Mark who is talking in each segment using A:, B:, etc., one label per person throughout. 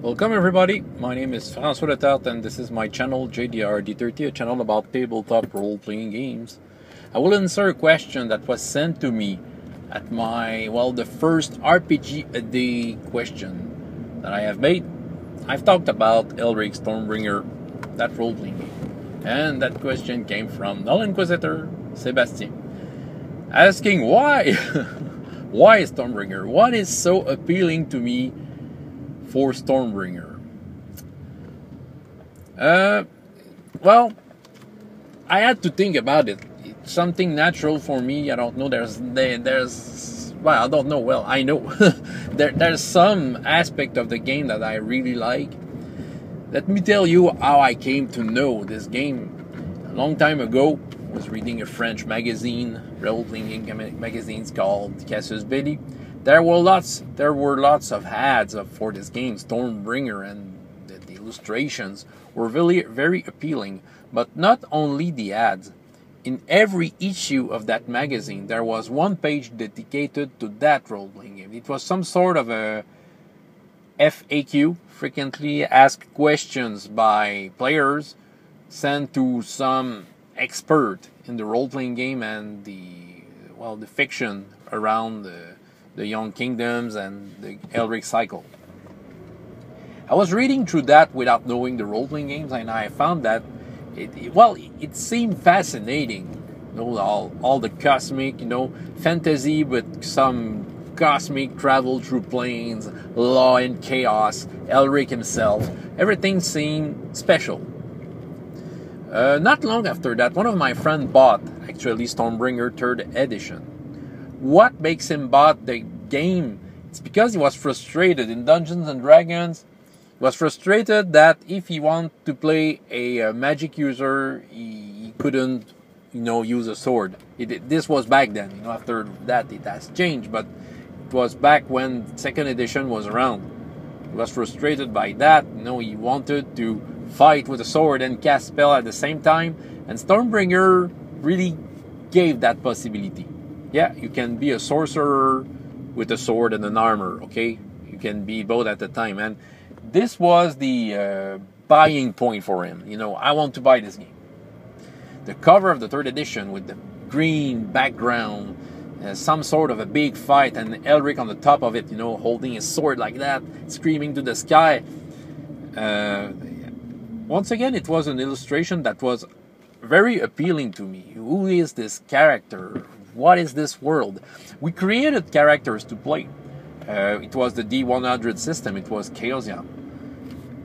A: Welcome everybody, my name is François Letarte and this is my channel D30, a channel about tabletop role-playing games. I will answer a question that was sent to me at the first RPG a day question that I have made. I've talked about Elric Stormbringer, that role-playing game. And that question came from Null Inquisitor Sebastien, asking why? Why Stormbringer? What is so appealing to me for Stormbringer? Well, I had to think about it. It's something natural for me. I don't know. I don't know. Well, I know there's some aspect of the game that I really like. Let me tell you how I came to know this game. A long time ago, I was reading a French magazine, role-playing magazines called Casus Belli. There were lots of ads for this game, Stormbringer, and the illustrations were very appealing. But not only the ads. In every issue of that magazine, there was one page dedicated to that role-playing game. It was some sort of a FAQ, frequently asked questions by players, sent to some expert in the role-playing game and the fiction around the Young Kingdoms and the Elric cycle. I was reading through that without knowing the role-playing games, and I found that it seemed fascinating. All the cosmic, fantasy with some cosmic travel through planes, law and chaos, Elric himself. Everything seemed special. Not long after that, one of my friends bought, actually, Stormbringer 3rd edition. What makes him bought the game? It's because he was frustrated in Dungeons and Dragons. He was frustrated that if he wanted to play a magic user, he couldn't, use a sword. This was back then. After that it has changed, but it was back when 2nd edition was around. He was frustrated by that. He wanted to fight with a sword and cast spell at the same time, and Stormbringer really gave that possibility. Yeah, you can be a sorcerer with a sword and an armor, okay? You can be both at the time. And this was the buying point for him. I want to buy this game. The cover of the 3rd edition with the green background, some sort of a big fight, and Elric on the top of it, holding his sword like that, screaming to the sky. Once again, it was an illustration that was very appealing to me. Who is this character? What is this world? We created characters to play. It was the D100 system. It was Chaosium.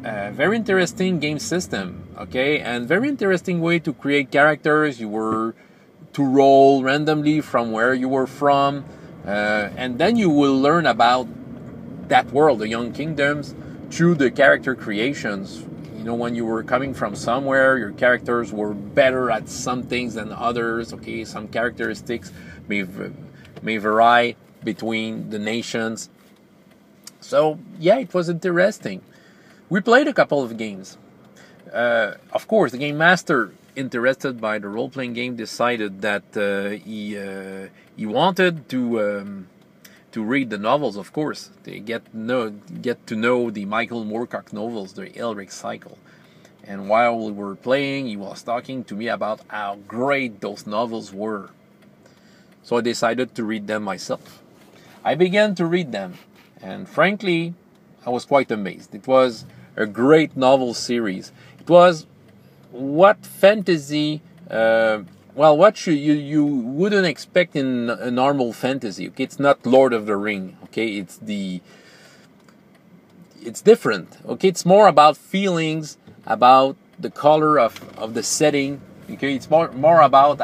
A: Very interesting game system, okay? And very interesting way to create characters. You were to roll randomly from where you were from. And then you will learn about that world, the Young Kingdoms, through the character creations. When you were coming from somewhere, your characters were better at some things than others. Okay, some characteristics may vary between the nations. So yeah, it was interesting. We played a couple of games. Of course, the game master, interested by the role-playing game, decided that he wanted to read the novels, of course. They get to know the Michael Moorcock novels, the Elric cycle. And while we were playing, he was talking to me about how great those novels were. So I decided to read them myself. I began to read them, and frankly, I was quite amazed. It was a great novel series. It was what fantasy... what you wouldn't expect in a normal fantasy. Okay, it's not Lord of the Ring. Okay, it's different. Okay, it's more about feelings, about the color of the setting. Okay, it's more about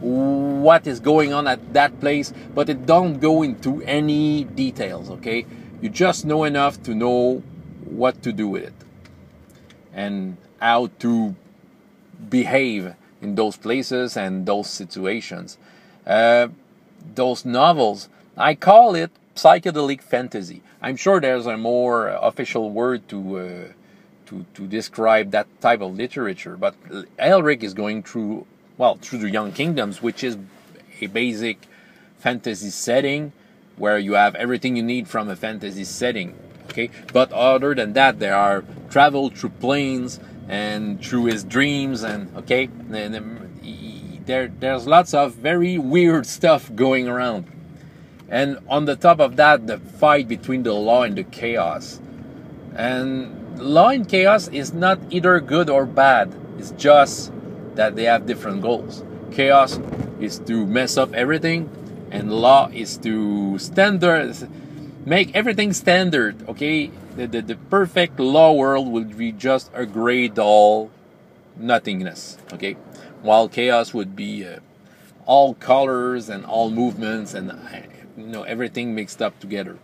A: what is going on at that place, but it don't go into any details. Okay, you just know enough to know what to do with it and how to behave in those places and those situations. Those novels, I call it psychedelic fantasy. I'm sure there's a more official word to describe that type of literature, but Elric is going through the Young Kingdoms, which is a basic fantasy setting where you have everything you need from a fantasy setting. okay? But other than that, there are travel through planes and through his dreams, and okay, there's lots of very weird stuff going around. And on the top of that, the fight between the law and the chaos. And law and chaos is not either good or bad. It's just that they have different goals. Chaos is to mess up everything, and law is to make everything standard, okay? The perfect law world would be just a gray dull nothingness, okay? While chaos would be all colors and all movements and everything mixed up together.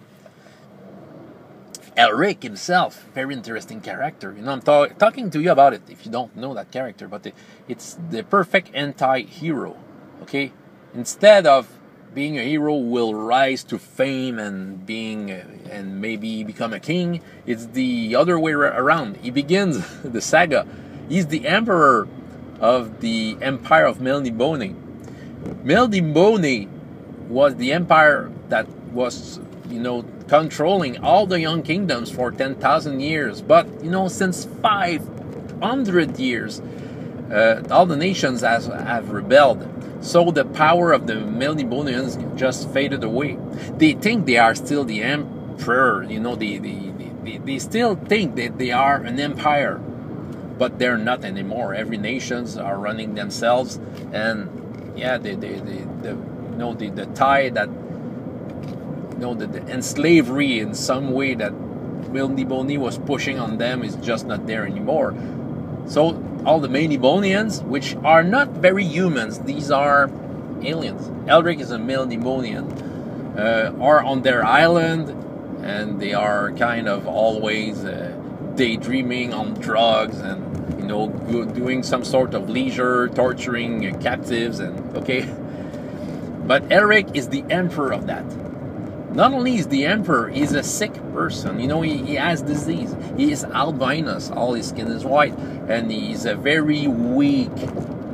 A: Elric himself, very interesting character. I'm talking to you about it if you don't know that character, but it's the perfect anti-hero, okay? Instead of being a hero who will rise to fame and maybe become a king, it's the other way around. He begins the saga. He's the emperor of the Empire of Melniboné. Melniboné was the empire that was, controlling all the young kingdoms for 10,000 years. But, since 500 years, all the nations have rebelled. So the power of the Melnibonians just faded away. They think they are still the emperor, they still think that they are an empire. But they're not anymore. Every nations are running themselves, and yeah, the tie that and slavery in some way that Melniboné was pushing on them is just not there anymore. So all the Melnibonians, which are not very humans, these are aliens. Elric is a Melnibonian, are on their island, and they are kind of always daydreaming on drugs and doing some sort of leisure, torturing captives, and okay. But Elric is the emperor of that. Not only is the emperor, he's a sick person. He has disease. He is albinous. All his skin is white, and he's a very weak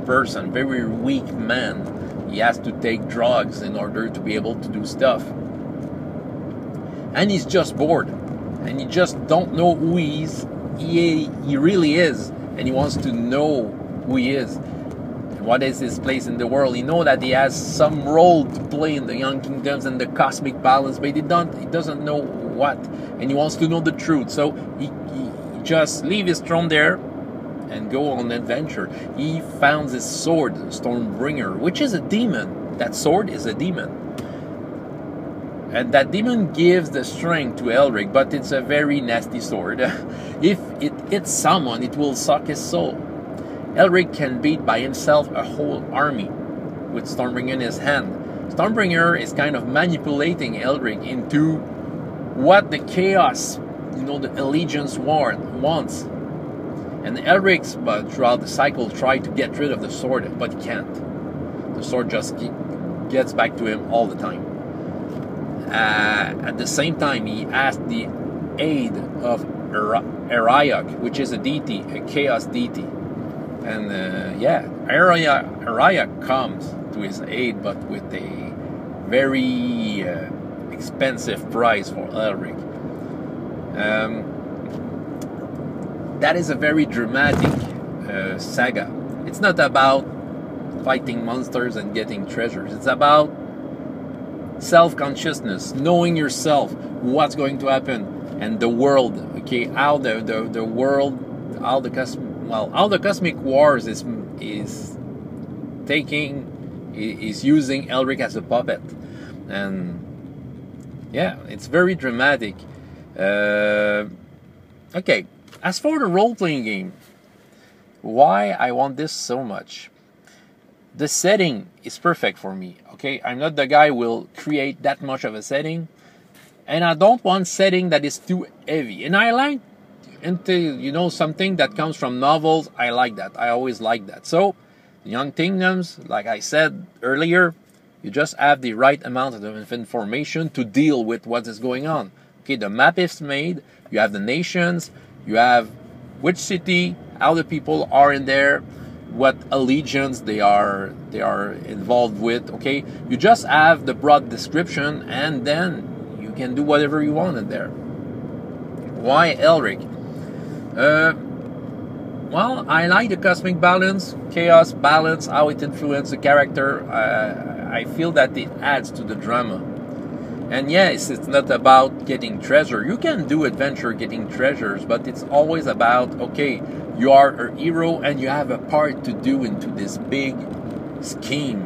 A: person, very weak man. He has to take drugs in order to be able to do stuff. And he's just bored, and he just don't know who he really is, and he wants to know who he is. What is his place in the world? He knows that he has some role to play in the young kingdoms and the cosmic balance, but he doesn't know what, and he wants to know the truth. So he just leave his throne there and go on an adventure. He found his sword, Stormbringer, which is a demon. That sword is a demon, and that demon gives the strength to Elric, but it's a very nasty sword. If it hits someone, it will suck his soul. Elric can beat by himself a whole army with Stormbringer in his hand. Stormbringer is kind of manipulating Elric into what the chaos, the allegiance wants. And Elric, throughout the cycle, tried to get rid of the sword, but he can't. The sword just gets back to him all the time. At the same time, he asked the aid of Elric, which is a deity, a chaos deity. And Elric comes to his aid, but with a very expensive price for Elric. That is a very dramatic saga. It's not about fighting monsters and getting treasures. It's about self-consciousness, knowing yourself, what's going to happen, and the world. Okay, how the world, how the cosmic wars is using Elric as a puppet, and yeah, it's very dramatic. Okay, as for the role-playing game, why I want this so much? The setting is perfect for me. Okay, I'm not the guy who will create that much of a setting, and I don't want setting that is too heavy. And I like into something that comes from novels. I like that. I always like that. So Young Kingdoms, like I said earlier, you just have the right amount of information to deal with what is going on. Okay, the map is made, you have the nations, you have which city, how the people are in there, what allegiance they are involved with. Okay, you just have the broad description, and then you can do whatever you want in there. Why Elric? Well, I like the cosmic balance, chaos balance, how it influences the character. I feel that it adds to the drama. And yes, it's not about getting treasure. You can do adventure getting treasures, but it's always about, okay, you are a hero and you have a part to do into this big scheme.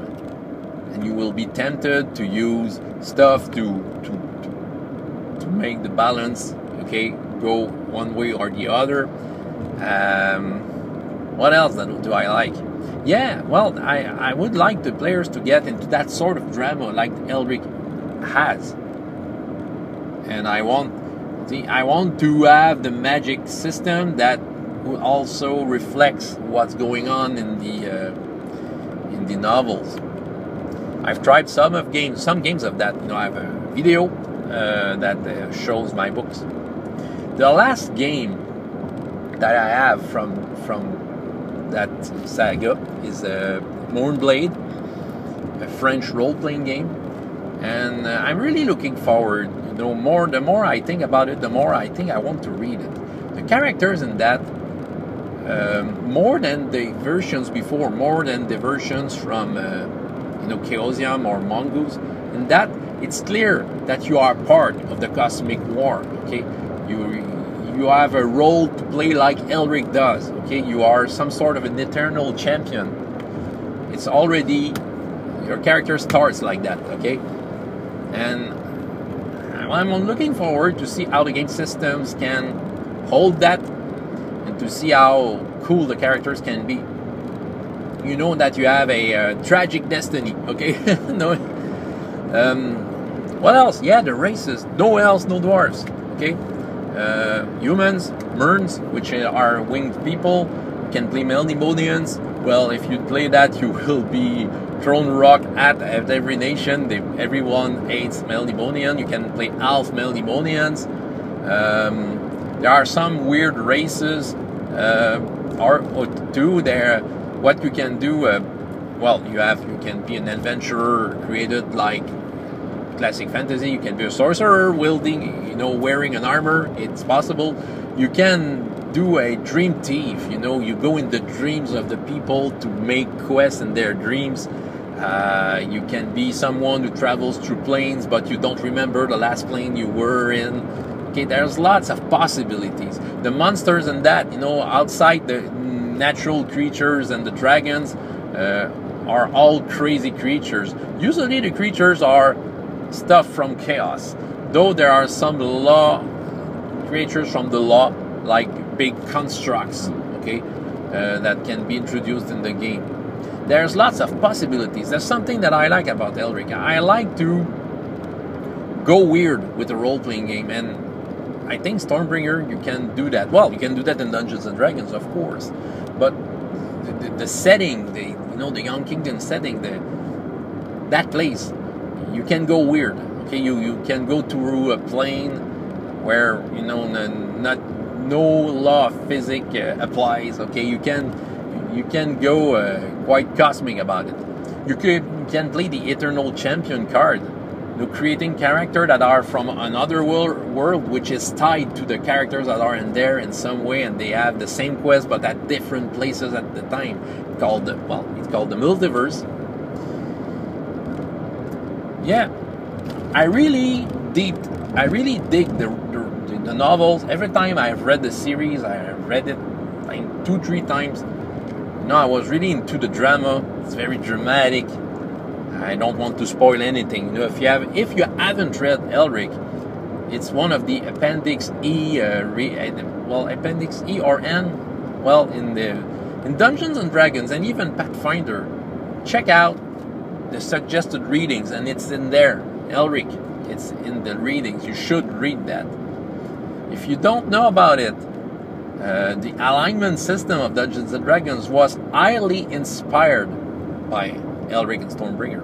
A: And you will be tempted to use stuff to make the balance, okay, go one way or the other. What else do I like? Yeah, well, I would like the players to get into that sort of drama like Elric has. And I want to have the magic system that also reflects what's going on in the novels. I've tried some games of that. You know, I have a video that shows my books. The last game that I have from that saga is Moonblade, a French role-playing game, and I'm really looking forward. You know, the more I think about it, the more I think I want to read it. The characters in that, more than the versions before, more than the versions from Chaosium or Mongoose, in that it's clear that you are part of the cosmic war. Okay, you have a role to play like Elric does. Okay, you are some sort of an eternal champion. It's already, your character starts like that. Okay, and I'm looking forward to see how the game systems can hold that and to see how cool the characters can be. You know that you have a tragic destiny. Okay, no. What else? Yeah, the races. No elves, no dwarves. Okay. Humans, Merns, which are winged people, can play Melnibonians. Well, if you play that, you will be thrown rock at every nation. Everyone hates Melnibonian. You can play Alf Melnibonians. There are some weird races, or two there. What you can do, well, you can be an adventurer created like classic fantasy. You can be a sorcerer wielding, wearing an armor. It's possible. You can do a dream thief. You go in the dreams of the people to make quests in their dreams. You can be someone who travels through planes, but you don't remember the last plane you were in. Okay, there's lots of possibilities. The monsters and that, outside the natural creatures and the dragons are all crazy creatures. Usually the creatures are stuff from chaos, though there are some creatures from the law, like big constructs, okay, that can be introduced in the game. There's lots of possibilities. That's something that I like about Elric. I like to go weird with a role-playing game, and I think Stormbringer, you can do that. Well, you can do that in Dungeons and Dragons, of course, but the setting, the Young Kingdom setting, that place, you can go weird. Okay, you can go through a plane where no law of physics applies. Okay, you can go quite cosmic about it. You can play the Eternal Champion card, creating characters that are from another world, which is tied to the characters that are in there in some way, and they have the same quest but at different places at the time. It's called the multiverse. Yeah, I really dig the novels. Every time I've read the series, I read it like 2-3 times. I was really into the drama. It's very dramatic. I don't want to spoil anything. If you haven't read Elric, it's one of the Appendix E, Appendix E or N. Well, in Dungeons and Dragons and even Pathfinder, check out the suggested readings, and it's in there. Elric, it's in the readings. You should read that. If you don't know about it, the alignment system of Dungeons and Dragons was highly inspired by Elric and Stormbringer.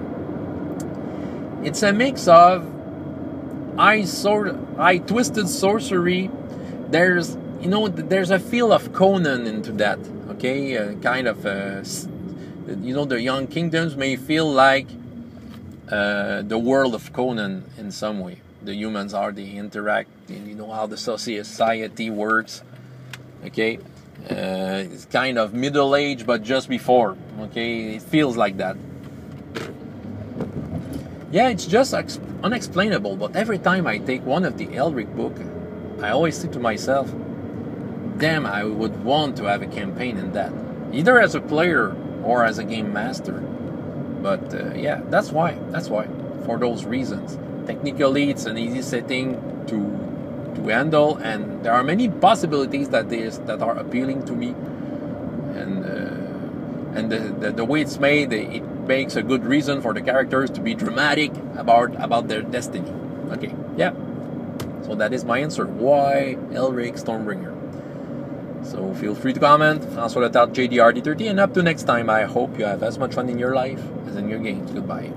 A: It's a mix of high-twisted sorcery. There's a feel of Conan into that. Okay, kind of. The Young Kingdoms may feel like the world of Conan in some way. the humans are, they interact, and you know how the society works. Okay, it's kind of middle age, but just before. Okay, it feels like that. Yeah, it's just unexplainable. But every time I take one of the Elric book, I always think to myself, damn, I would want to have a campaign in that, either as a player or as a game master. But yeah, that's why. For those reasons. Technically, it's an easy setting to handle, and there are many possibilities that are appealing to me. And the way it's made, it makes a good reason for the characters to be dramatic about their destiny. Okay, yeah. So that is my answer. Why Elric Stormbringer? So feel free to comment. François JDR D30, and up to next time, I hope you have as much fun in your life as in your games. Goodbye.